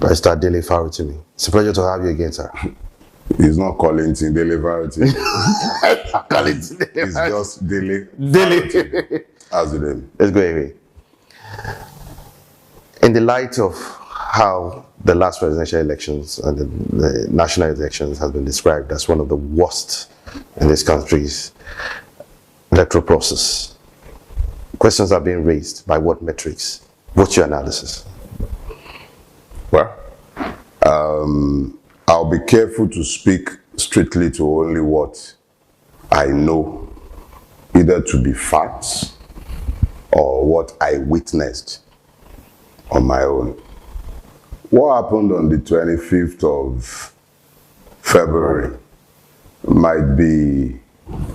Barrister Dele Farotimi. It's a pleasure to have you again, sir. He's not calling it Dele Farotimi. It's just Dele. Dele. How's the name? Let's go away. In the light of how the last presidential elections and the national elections has been described as one of the worst in this country's electoral process, questions are being raised. By what metrics? What's your analysis? Well, I'll be careful to speak strictly to only what I know, either to be facts or what I witnessed on my own. What happened on the 25th of February might be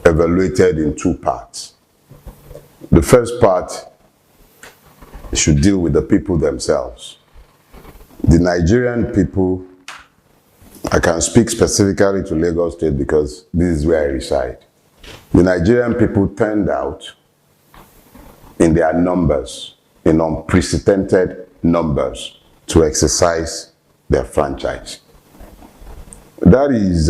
evaluated in two parts. The first part should deal with the people themselves. The Nigerian people, I can speak specifically to Lagos State because this is where I reside. The Nigerian people turned out in their numbers, in unprecedented numbers, to exercise their franchise. That is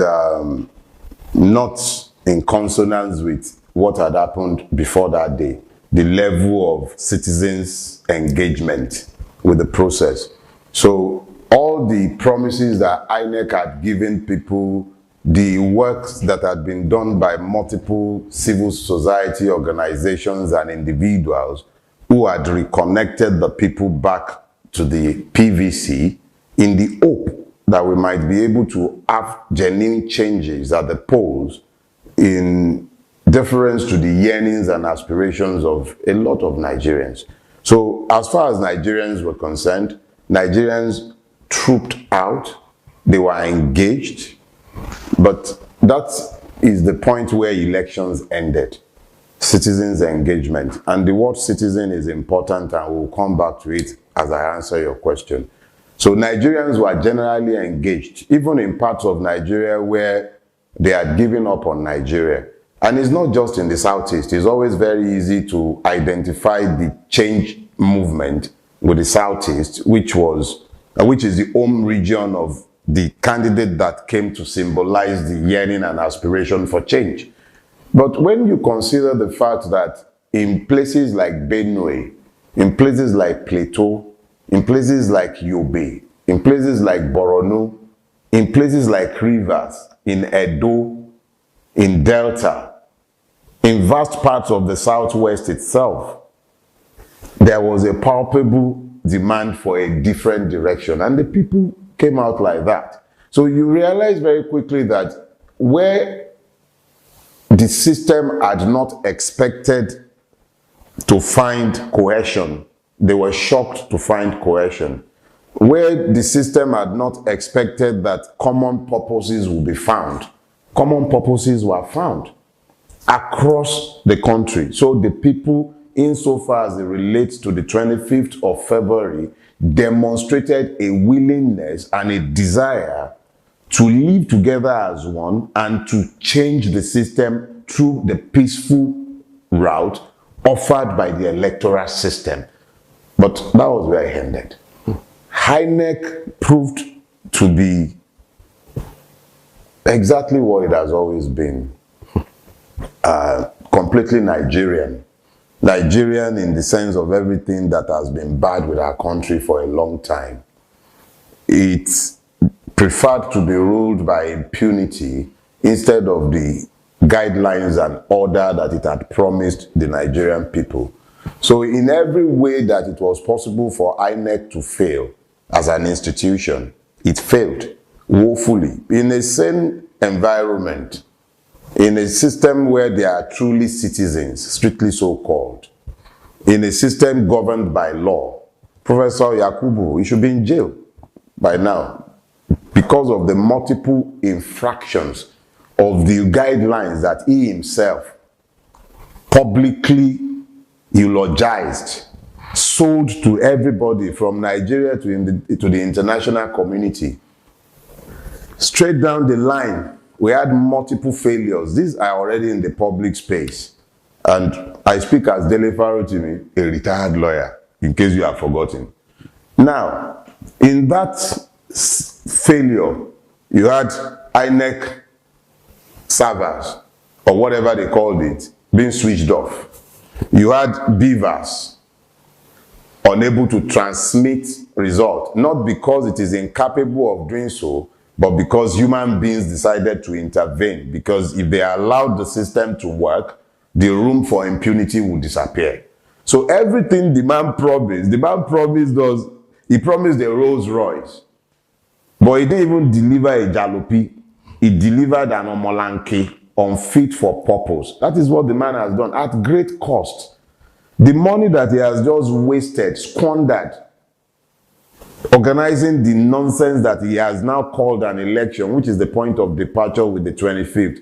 not in consonance with what had happened before that day, the level of citizens' engagement with the process. So all the promises that INEC had given people, the works that had been done by multiple civil society organizations and individuals who had reconnected the people back to the PVC in the hope that we might be able to have genuine changes at the polls in deference to the yearnings and aspirations of a lot of Nigerians. So as far as Nigerians were concerned, Nigerians trooped out, they were engaged, but that is the point where elections ended. Citizens' engagement. And the word citizen is important, and we'll come back to it as I answer your question. So Nigerians were generally engaged, even in parts of Nigeria where they had given up on Nigeria. And it's not just in the Southeast. It's always very easy to identify the change movement with the Southeast, which is the home region of the candidate that came to symbolize the yearning and aspiration for change. But when you consider the fact that in places like Benue, in places like Plateau, in places like Yobe, in places like Borno, in places like Rivers, in Edo, in Delta, in vast parts of the Southwest itself, there was a palpable demand for a different direction, and the people came out like that. So you realize very quickly that where the system had not expected to find cohesion, they were shocked to find cohesion. Where the system had not expected that common purposes would be found, common purposes were found across the country. So the people, insofar as it relates to the 25th of February, demonstrated a willingness and a desire to live together as one and to change the system through the peaceful route offered by the electoral system. But that was where it ended. INEC proved to be exactly what it has always been. Completely Nigerian. Nigerian in the sense of everything that has been bad with our country for a long time. It preferred to be ruled by impunity instead of the guidelines and order that it had promised the Nigerian people. So in every way that it was possible for INEC to fail as an institution, it failed woefully. In a sane environment, in a system where they are truly citizens, strictly so-called, in a system governed by law, Professor Yakubu, he should be in jail by now because of the multiple infractions of the guidelines that he himself publicly eulogized, sold to everybody from Nigeria to the international community. Straight down the line, we had multiple failures. These are already in the public space. And I speak as Dele Farotimi, a retired lawyer, in case you have forgotten. Now, in that failure. You had INEC servers, or whatever they called it, being switched off. You had beavers unable to transmit result, not because it is incapable of doing so, but because human beings decided to intervene. Because if they allowed the system to work, the room for impunity would disappear. So everything the man promised he promised a Rolls Royce, but he didn't even deliver a jalopy. He delivered an omolanke, unfit for purpose. That is what the man has done at great cost. The money that he has just wasted, squandered, organizing the nonsense that he has now called an election, which is the point of departure with the 25th.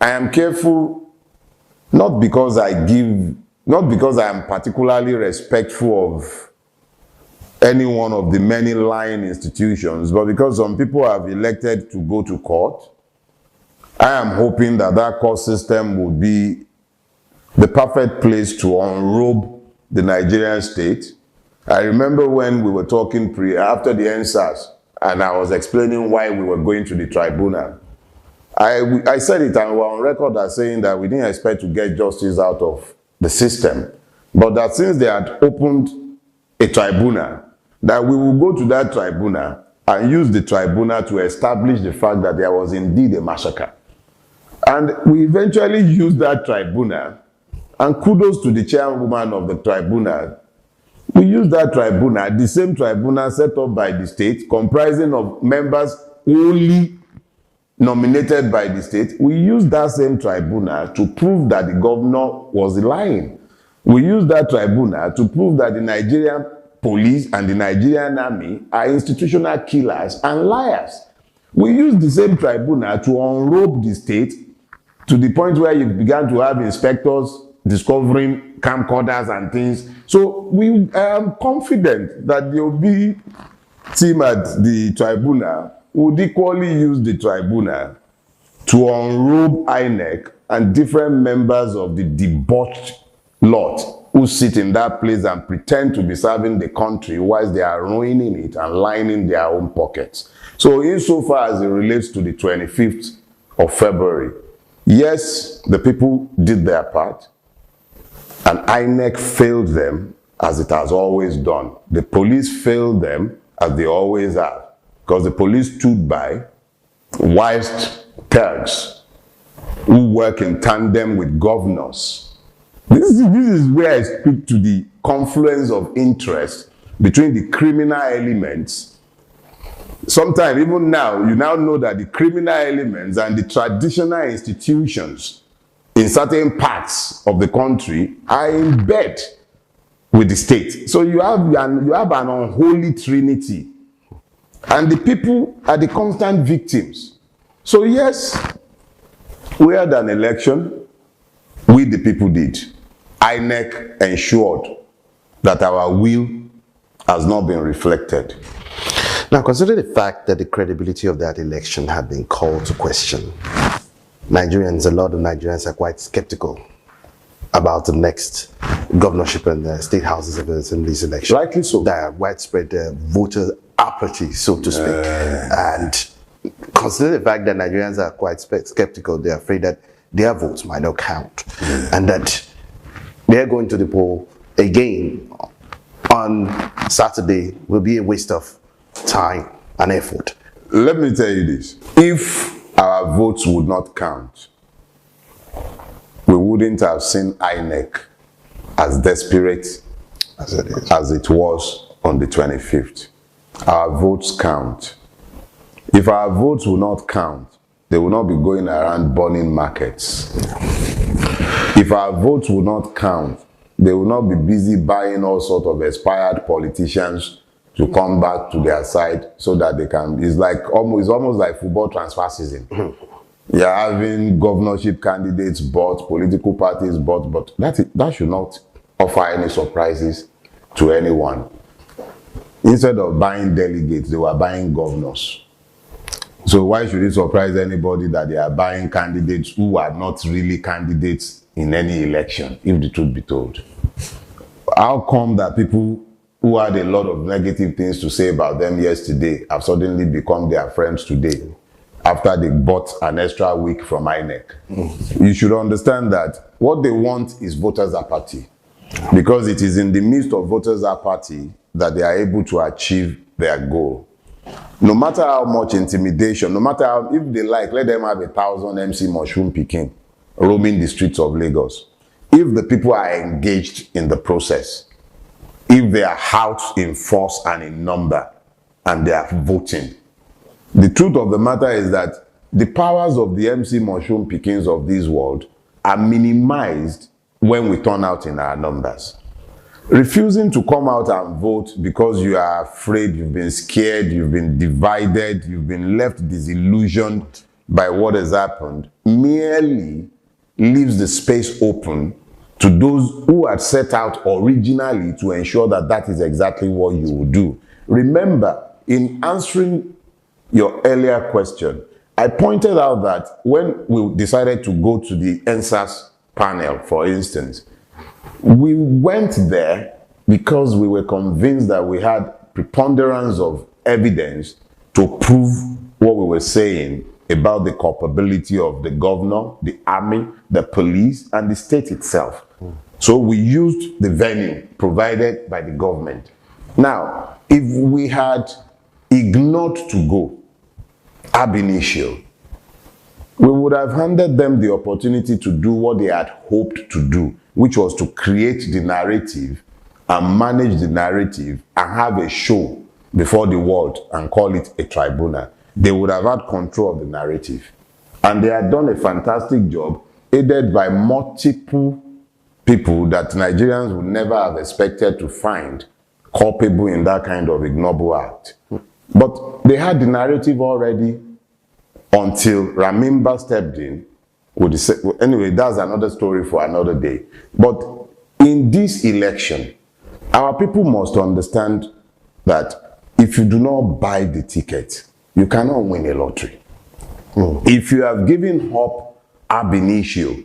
I am careful, not because I am particularly respectful of any one of the many lying institutions, but because some people have elected to go to court. I am hoping that that court system will be the perfect place to unrobe the Nigerian state. I remember when we were talking after the NSAS, and I was explaining why we were going to the tribunal. I said it, and we were on record as saying that we didn't expect to get justice out of the system, but that since they had opened a tribunal, that we will go to that tribunal and use the tribunal to establish the fact that there was indeed a massacre. And we eventually used that tribunal, and kudos to the chairwoman of the tribunal. We used that tribunal, the same tribunal set up by the state, comprising of members only nominated by the state. We used that same tribunal to prove that the governor was lying. We used that tribunal to prove that the Nigerian police and the Nigerian army are institutional killers and liars. We used the same tribunal to unrobe the state to the point where you began to have inspectors discovering camcorders and things. So I am confident that the OB team at the tribunal would equally use the tribunal to unrobe INEC and different members of the debauched lot who sit in that place and pretend to be serving the country whilst they are ruining it and lining their own pockets. So insofar as it relates to the 25th of February, yes, the people did their part, and INEC failed them as it has always done. The police failed them as they always have, because the police stood by whilst thugs who work in tandem with governors. This is where I speak to the confluence of interest between the criminal elements. Sometimes, even now, you now know that the criminal elements and the traditional institutions in certain parts of the country are in bed with the state. So you have an unholy trinity, and the people are the constant victims. So yes, we had an election. We the people did. INEC ensured that our will has not been reflected. Now, consider the fact that the credibility of that election had been called to question. A lot of Nigerians are quite skeptical about the next governorship and the state houses of assemblies election. Rightly so. There are widespread voter apathy, so to speak. And consider the fact that Nigerians are quite skeptical. They're afraid that their votes might not count, and that they're going to the poll again on Saturday will be a waste of time and effort. Let me tell you this. If our votes would not count, we wouldn't have seen INEC as desperate as it was on the 25th. Our votes count. If our votes will not count, they will not be going around burning markets. If our votes will not count, they will not be busy buying all sorts of expired politicians to come back to their side so that they can. It's almost like football transfer season. You're having governorship candidates bought, political parties bought, but that should not offer any surprises to anyone. Instead of buying delegates, they were buying governors. So why should it surprise anybody that they are buying candidates who are not really candidates in any election, if the truth be told? How come that people who had a lot of negative things to say about them yesterday have suddenly become their friends today after they bought an extra week from INEC. You should understand that what they want is voters apathy, because it is in the midst of voters apathy that they are able to achieve their goal. No matter how much intimidation, no matter how, if they like, let them have 1,000 MC mushroom picking roaming the streets of Lagos. If the people are engaged in the process, if they are out in force and in number, and they are voting, the truth of the matter is that the powers of the MC mushroom pickings of this world are minimized when we turn out in our numbers. Refusing to come out and vote because you are afraid, you've been scared, you've been divided, you've been left disillusioned by what has happened, merely leaves the space open to those who had set out originally to ensure that that is exactly what you will do. Remember, in answering your earlier question, I pointed out that when we decided to go to the NSAS panel, for instance, we went there because we were convinced that we had preponderance of evidence to prove what we were saying about the culpability of the governor, the army, the police, and the state itself. So we used the venue provided by the government. Now, if we had ignored to go ab initio, we would have handed them the opportunity to do what they had hoped to do, which was to create the narrative and manage the narrative and have a show before the world and call it a tribunal. They would have had control of the narrative. And they had done a fantastic job, aided by multiple people that Nigerians would never have expected to find culpable in that kind of ignoble act. But they had the narrative already until Ramimba stepped in. Anyway, that's another story for another day. But in this election, our people must understand that if you do not buy the ticket, you cannot win a lottery. If you have given up ab initio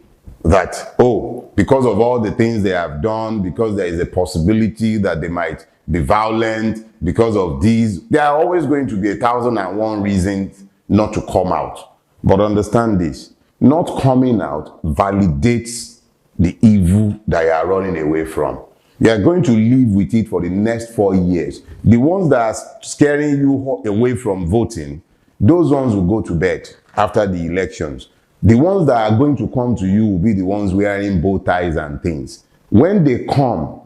that, oh, because of all the things they have done, because there is a possibility that they might be violent, because of these, there are always going to be 1,001 reasons not to come out. But understand this, not coming out validates the evil that you are running away from. You are going to live with it for the next 4 years. The ones that are scaring you away from voting, those ones will go to bed after the elections. The ones that are going to come to you will be the ones wearing bow ties and things. When they come,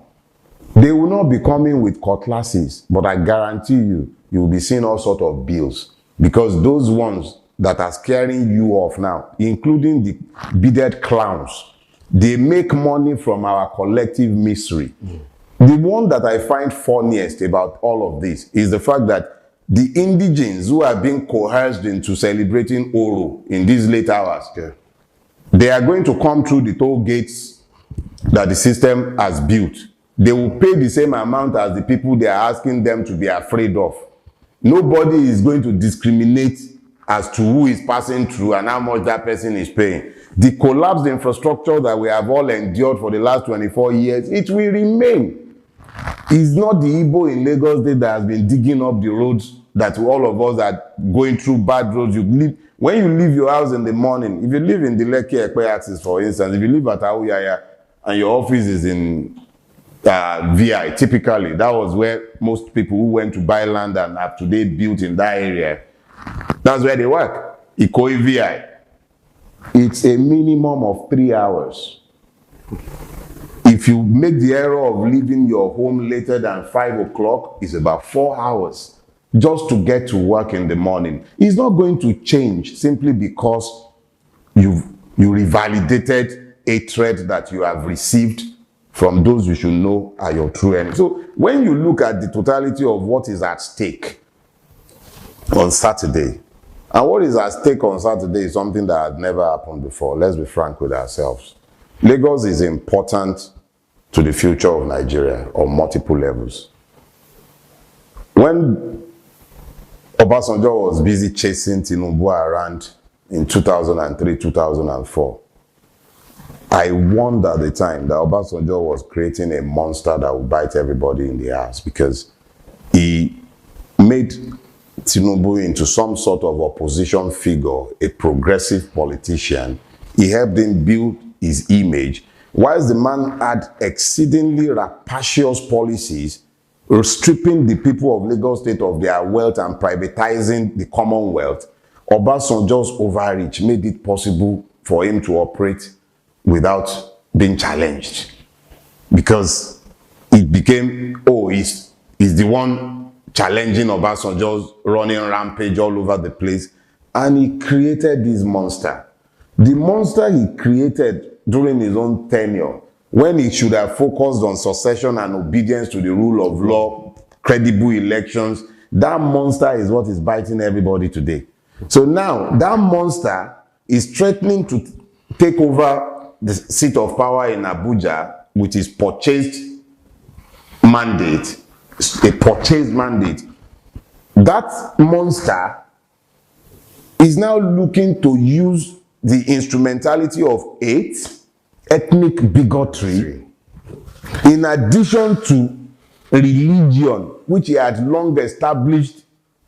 they will not be coming with cutlasses, but I guarantee you, you will be seeing all sorts of bills. Because those ones that are scaring you off now, including the bearded clowns, they make money from our collective misery. The one that I find funniest about all of this is the fact that the indigenes who are being coerced into celebrating Oro in these late hours, they are going to come through the toll gates that the system has built. They will pay the same amount as the people they are asking them to be afraid of. Nobody is going to discriminate as to who is passing through and how much that person is paying. The collapsed infrastructure that we have all endured for the last 24 years, it will remain. It's not the Igbo in Lagos State that has been digging up the roads that all of us are going through bad roads. When you leave your house in the morning, if you live in the Lekki-Ekpe axis, for instance, if you live at Aoyaya and your office is in VI, typically, that was where most people who went to buy land and have today built in that area, that's where they work. Ikoyi VI. It's a minimum of 3 hours. If you make the error of leaving your home later than 5 o'clock, it's about 4 hours just to get to work in the morning. It's not going to change simply because you revalidated a threat that you have received from those you should know are your true enemies. So when you look at the totality of what is at stake on Saturday, and what is at stake on Saturday is something that had never happened before. Let's be frank with ourselves. Lagos is important to the future of Nigeria on multiple levels. When Obasanjo was busy chasing Tinubu around in 2003, 2004, I warned at the time that Obasanjo was creating a monster that would bite everybody in the ass, because he made Tinubu into some sort of opposition figure, a progressive politician. He helped him build his image, whilst the man had exceedingly rapacious policies, stripping the people of Lagos State of their wealth and privatizing the Commonwealth. Obasanjo's overreach made it possible for him to operate without being challenged, because it became, oh, he's the one challenging Obasanjo's running rampage all over the place, and he created this monster. The monster he created during his own tenure, when he should have focused on succession and obedience to the rule of law, credible elections, that monster is what is biting everybody today. So now that monster is threatening to take over the seat of power in Abuja with his purchased mandate, a purchased mandate. That monster is now looking to use the instrumentality of hate, ethnic bigotry, in addition to religion, which he had long established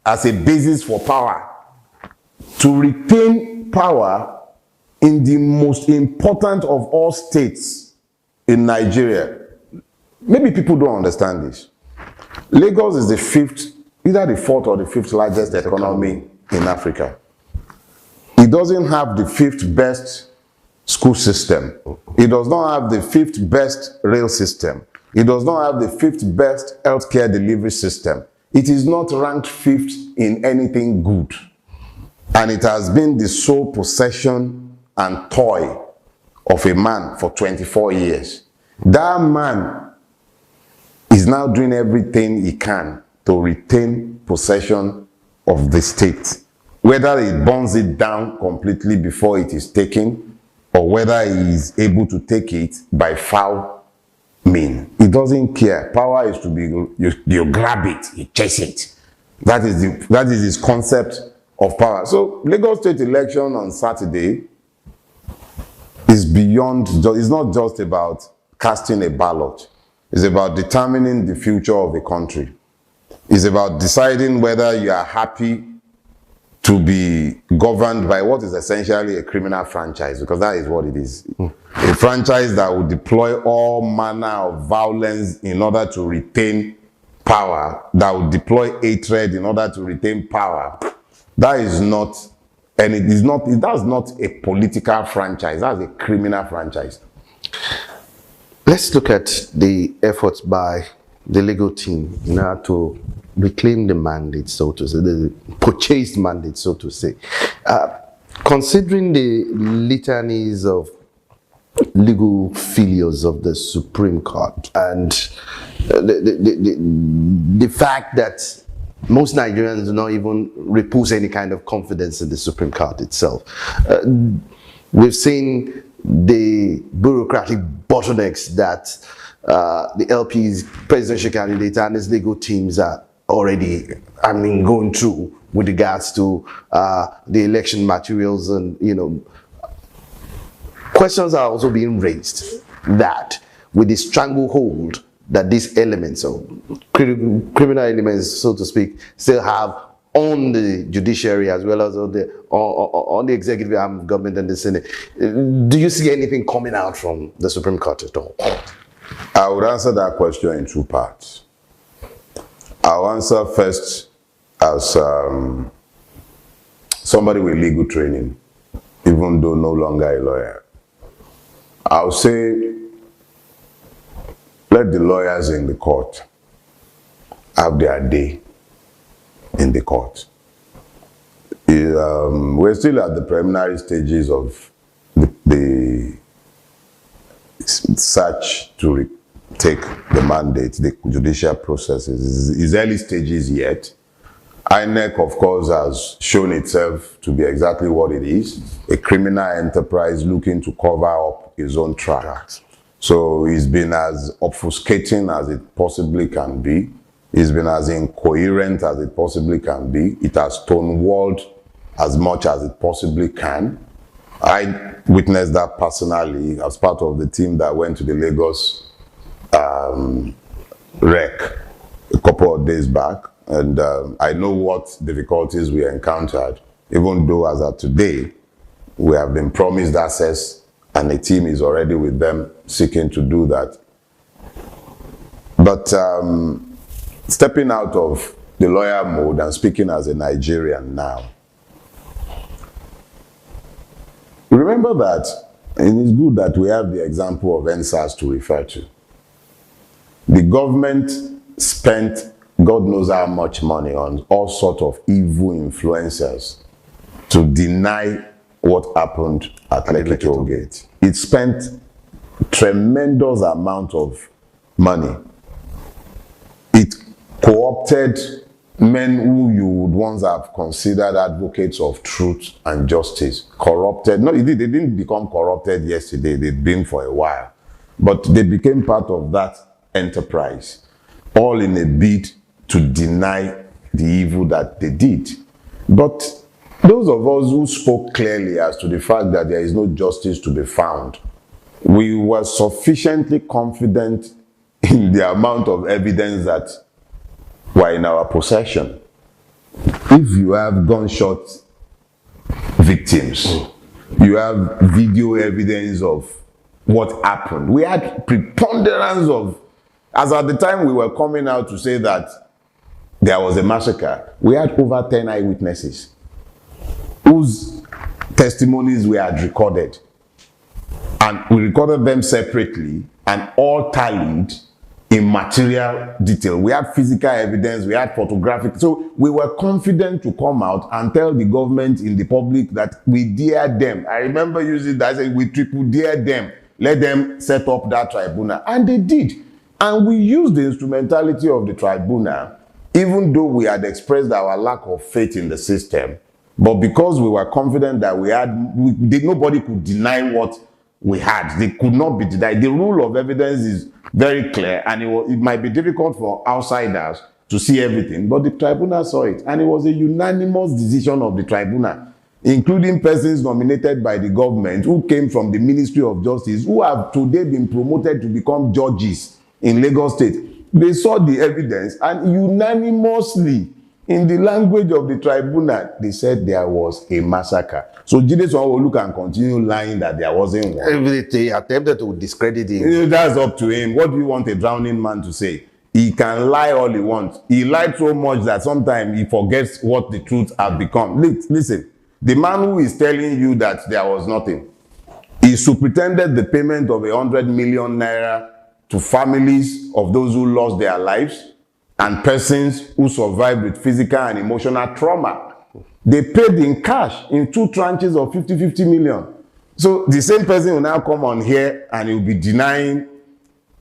as a basis for power, to retain power in the most important of all states in Nigeria. Maybe people don't understand this. Lagos is the fifth, either the fourth or the fifth largest economy in Africa. It doesn't have the fifth best school system. It does not have the fifth best rail system. It does not have the fifth best healthcare delivery system. It is not ranked fifth in anything good. And it has been the sole possession and toy of a man for 24 years. That man is now doing everything he can to retain possession of the state. Whether he burns it down completely before it is taken, or whether he is able to take it by foul means. He doesn't care. Power is to be, you grab it, you chase it. That is his concept of power. So Lagos State election on Saturday is beyond, it's not just about casting a ballot. It's about determining the future of a country. It's about deciding whether you are happy to be governed by what is essentially a criminal franchise, because that is what it is. A franchise that will deploy all manner of violence in order to retain power, that will deploy hatred in order to retain power. That is not, and it is not, that's not a political franchise, that's a criminal franchise. Let's look at the efforts by the legal team now to reclaim the mandate, so to say, the purchased mandate, so to say. Considering the litanies of legal failures of the Supreme Court and the fact that most Nigerians do not even repose any kind of confidence in the Supreme Court itself. We've seen the bureaucratic bottlenecks that the LP's presidential candidate and his legal teams are already, going through with regards to the election materials, and questions are also being raised that with the stranglehold that these elements of criminal elements, so to speak, still have on the judiciary as well as on the executive arm of government and the Senate. Do you see anything coming out from the Supreme Court at all? I would answer that question in two parts. I'll answer first as somebody with legal training, even though no longer a lawyer. I'll say, let the lawyers in the court have their day in the court. We're still at the preliminary stages of the search to take the mandate, the judicial processes. It's early stages yet. INEC, of course, has shown itself to be exactly what it is, a criminal enterprise looking to cover up its own tracks. So it's been as obfuscating as it possibly can be. It's been as incoherent as it possibly can be. It has stonewalled as much as it possibly can. I witnessed that personally as part of the team that went to the Lagos wreck a couple of days back, and I know what difficulties we encountered, even though as of today, we have been promised access and a team is already with them seeking to do that. But stepping out of the lawyer mode and speaking as a Nigerian now, remember that, and it's good that we have the example of NSAS to refer to. The government spent God knows how much money on all sorts of evil influencers to deny what happened at Lekki Toll Gate. It spent tremendous amount of money. It co-opted men who you would once have considered advocates of truth and justice. Corrupted. No, they didn't become corrupted yesterday. They'd been for a while. But they became part of that enterprise, all in a bid to deny the evil that they did. But those of us who spoke clearly as to the fact that there is no justice to be found, we were sufficiently confident in the amount of evidence that were in our possession. If you have gunshot victims, you have video evidence of what happened. We had preponderance of, as at the time we were coming out to say that there was a massacre, we had over 10 eyewitnesses whose testimonies we had recorded. And we recorded them separately and all tallied in material detail. We had physical evidence, we had photographic. So we were confident to come out and tell the government in the public that we dare them. I remember using that, I said we triple dare them. Let them set up that tribunal. And they did. And we used the instrumentality of the tribunal, even though we had expressed our lack of faith in the system. But because we were confident that nobody could deny what we had. They could not be denied. The rule of evidence is very clear, and it might be difficult for outsiders to see everything, but the tribunal saw it, and it was a unanimous decision of the tribunal, including persons nominated by the government who came from the Ministry of Justice, who have today been promoted to become judges in Lagos State. They saw the evidence, and unanimously, in the language of the tribunal, they said there was a massacre. So Jide Sanwo-Olu can continue lying that there wasn't one. They attempted to discredit him. That's up to him. What do you want a drowning man to say? He can lie all he wants. He lied so much that sometimes he forgets what the truth has become. Listen, the man who is telling you that there was nothing, he superintended the payment of 100 million naira to families of those who lost their lives and persons who survived with physical and emotional trauma. They paid in cash in 2 tranches of 50 million. So the same person will now come on here and he will be denying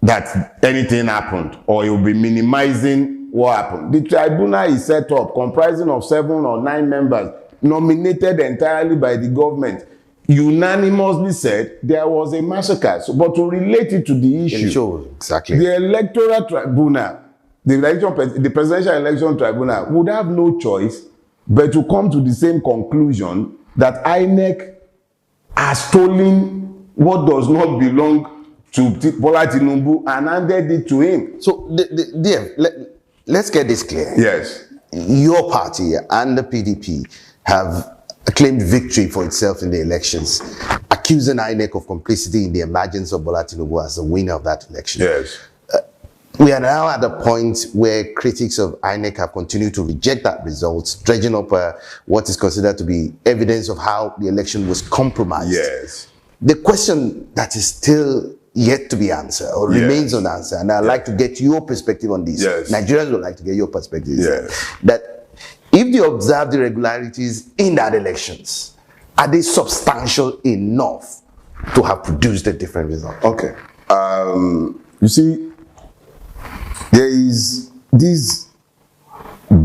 that anything happened, or he will be minimizing what happened. The tribunal is set up comprising of 7 or 9 members nominated entirely by the government, unanimously said there was a massacre. So, but to relate it to the issue, exactly, the electoral tribunal, the presidential election tribunal would have no choice but to come to the same conclusion that INEC has stolen what does not belong to Bola Tinubu and handed it to him. So, let's get this clear. Yes. Your party and the PDP have claimed victory for itself in the elections, accusing INEC of complicity in the emergence of Bola Tinubu as the winner of that election. Yes. We are now at a point where critics of INEC have continued to reject that result, dredging up what is considered to be evidence of how the election was compromised. Yes. The question that is still yet to be answered or remains unanswered, and I'd like to get your perspective on this. Yes. Nigerians would like to get your perspective. Yes. That if they observe the irregularities in that elections, are they substantial enough to have produced a different result? Okay. You see, there is this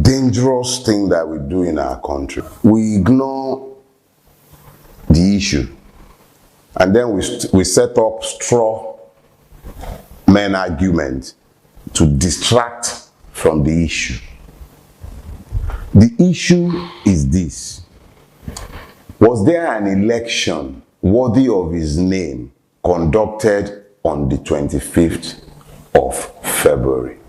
dangerous thing that we do in our country. We ignore the issue, and then we set up straw man argument to distract from the issue. The issue is this: was there an election worthy of his name conducted on the 25th of February.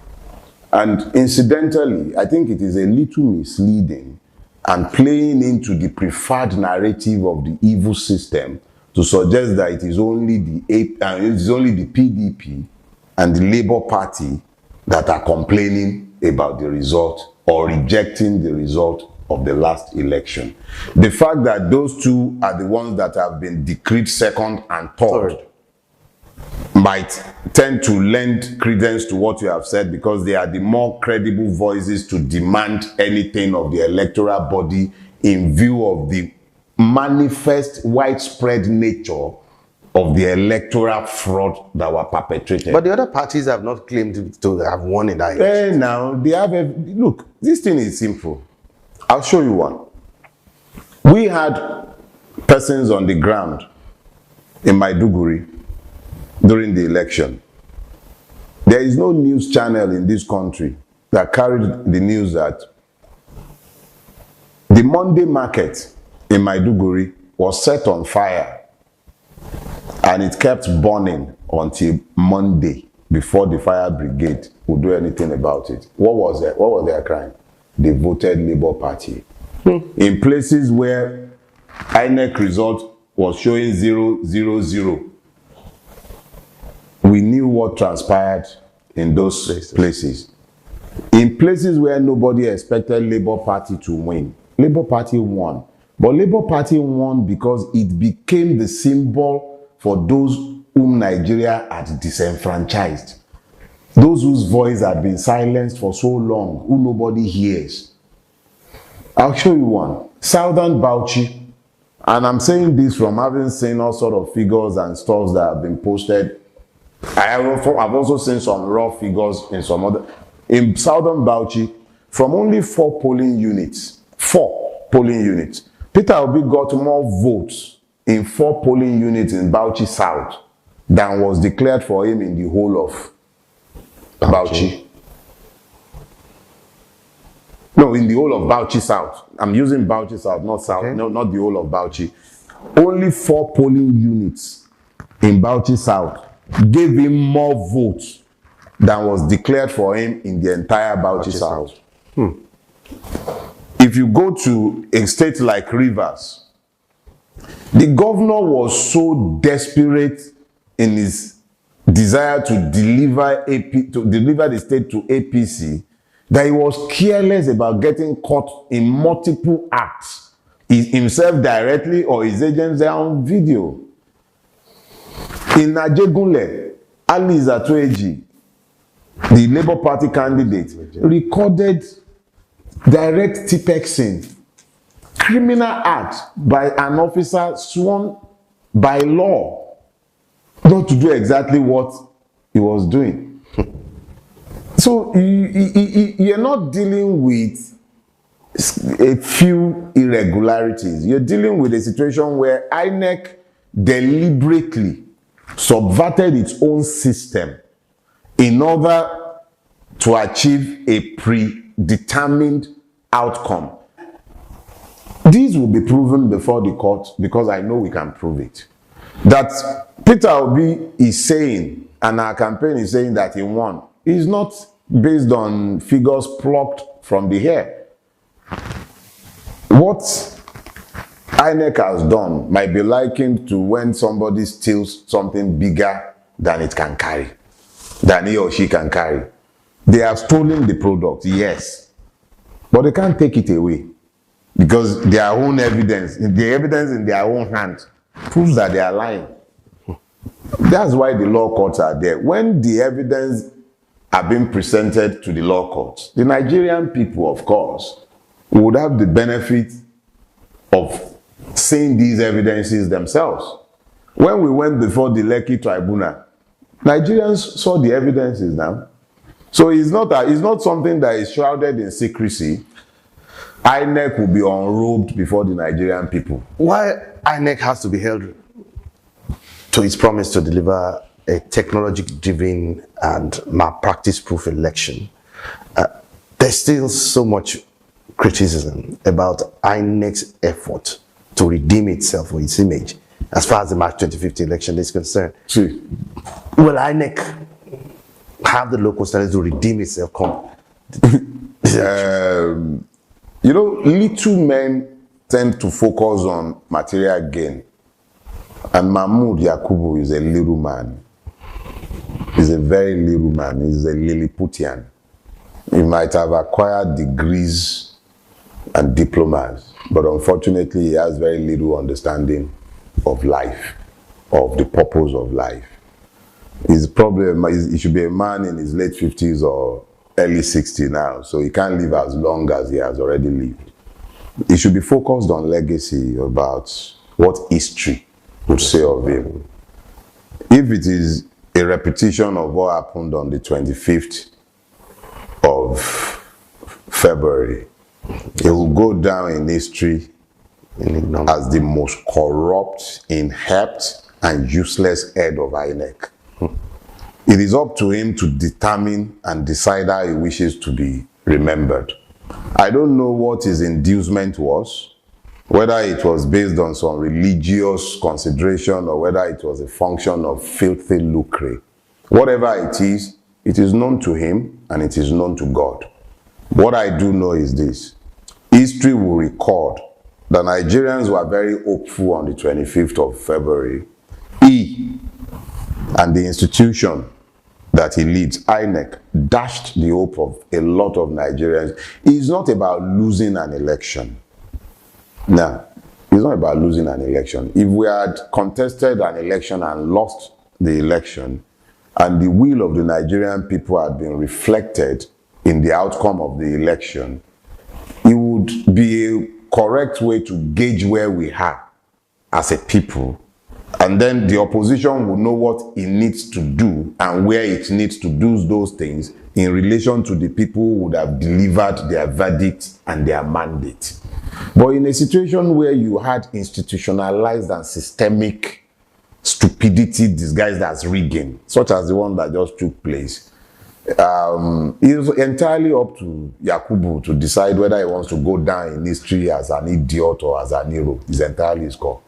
And incidentally, I think it is a little misleading and playing into the preferred narrative of the evil system to suggest that it is only the PDP and the Labour Party that are complaining about the result or rejecting the result of the last election. The fact that those two are the ones that have been decreed second and third might tend to lend credence to what you have said, because they are the more credible voices to demand anything of the electoral body in view of the manifest widespread nature of the electoral fraud that were perpetrated. But the other parties have not claimed to have won in that election. Now, they have look, this thing is simple. I'll show you one. We had persons on the ground in Maiduguri during the election. There is no news channel in this country that carried the news that the Monday market in Maiduguri was set on fire and it kept burning until Monday before the fire brigade would do anything about it. What was that? What was their crime? They voted Labour Party. In places where INEC result was showing 000, we knew what transpired in those places. In places where nobody expected Labour Party to win, Labour Party won. But Labour Party won because it became the symbol for those whom Nigeria had disenfranchised. Those whose voice had been silenced for so long, who nobody hears. I'll show you one. Southern Bauchi, and I'm saying this from having seen all sort of figures and stuff that have been posted. I've also seen some raw figures in some other. In Southern Bauchi, from only 4 polling units, Peter Obi got more votes in 4 polling units in Bauchi South than was declared for him in the whole of Bauchi. No, in the whole of Bauchi South. I'm using Bauchi South, not South. Okay. No, not the whole of Bauchi. Only 4 polling units in Bauchi South gave him more votes than was declared for him in the entire Bauchi South. If you go to a state like Rivers, the governor was so desperate in his desire to deliver the state to APC that he was careless about getting caught in multiple acts, himself directly or his agents there on video. In Ajegunle, Ali Zatueji, the Labour Party candidate, recorded direct tipexing, criminal act by an officer sworn by law not to do exactly what he was doing. So you're not dealing with a few irregularities. You're dealing with a situation where INEC deliberately subverted its own system in order to achieve a predetermined outcome. These will be proven before the court because I know we can prove it. That Peter Obi is saying, and our campaign is saying that he won, is not based on figures plucked from the air. What INEC has done might be likened to when somebody steals something bigger than it can carry, than he or she can carry. They have stolen the product, yes, but they can't take it away because their own evidence, the evidence in their own hand, proves that they are lying. That's why the law courts are there. When the evidence are being presented to the law courts, the Nigerian people, of course, would have the benefit of seeing these evidences themselves. When we went before the Lekki tribunal, Nigerians saw the evidences now. So it's not something that is shrouded in secrecy. INEC will be unrobed before the Nigerian people. Why INEC has to be held to its promise to deliver a technology-driven and malpractice-proof election, there's still so much criticism about INEC's effort to redeem itself or its image as far as the March 2015 election is concerned. See, Will INEC have the local standards to redeem itself? you know, little men tend to focus on material gain. And Mahmoud Yakubu is a little man. He's a very little man. He's a Lilliputian. He might have acquired degrees and diplomas, but unfortunately he has very little understanding of life, of the purpose of life. His problem is he should be a man in his late 50s or early 60s now, so he can't live as long as he has already lived. He should be focused on legacy, about what history would say of him. If it is a repetition of what happened on the 25th of February, it will go down in history as the most corrupt, inept, and useless head of INEC. It is up to him to determine and decide how he wishes to be remembered. I don't know what his inducement was, whether it was based on some religious consideration or whether it was a function of filthy lucre. Whatever it is known to him and it is known to God. What I do know is this: history will record that Nigerians were very hopeful on the 25th of February. He and the institution that he leads, INEC, dashed the hope of a lot of Nigerians. It's not about losing an election. No, it's not about losing an election. If we had contested an election and lost the election, and the will of the Nigerian people had been reflected in the outcome of the election, it would be a correct way to gauge where we are as a people. And then the opposition will know what it needs to do and where it needs to do those things in relation to the people who would have delivered their verdict and their mandate. But in a situation where you had institutionalized and systemic stupidity disguised as rigging, such as the one that just took place, it is entirely up to Yakubu to decide whether he wants to go down in history as an idiot or as an hero. It's entirely his call.